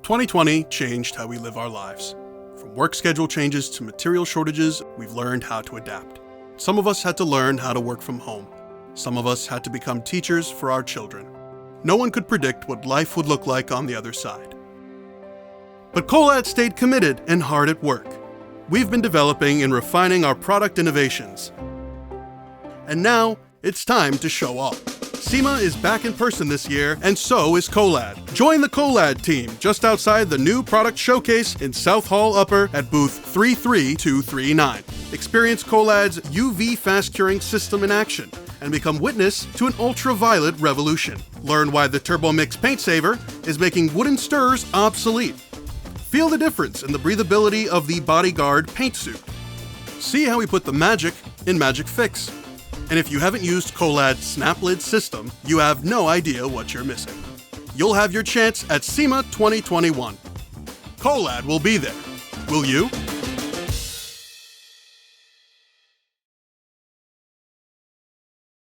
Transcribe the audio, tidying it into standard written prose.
2020 changed how we live our lives. From work schedule changes to material shortages, we've learned how to adapt. Some of us had to learn how to work from home. Some of us had to become teachers for our children. No one could predict what life would look like on the other side. But Colad stayed committed and hard at work. We've been developing and refining our product innovations. And now, it's time to show off. SEMA is back in person this year, and so is Colad. Join the Colad team just outside the new product showcase in South Hall Upper at booth 33239. Experience Colad's UV fast curing system in action and become witness to an ultraviolet revolution. Learn why the Turbomix Paintsaver is making wooden stirrers obsolete. Feel the difference in the breathability of the BodyGuard paint suit. See how we put the magic in Magic Fix. And if you haven't used Colad's snap lid system, you have no idea what you're missing. You'll have your chance at SEMA 2021. Colad will be there. Will you?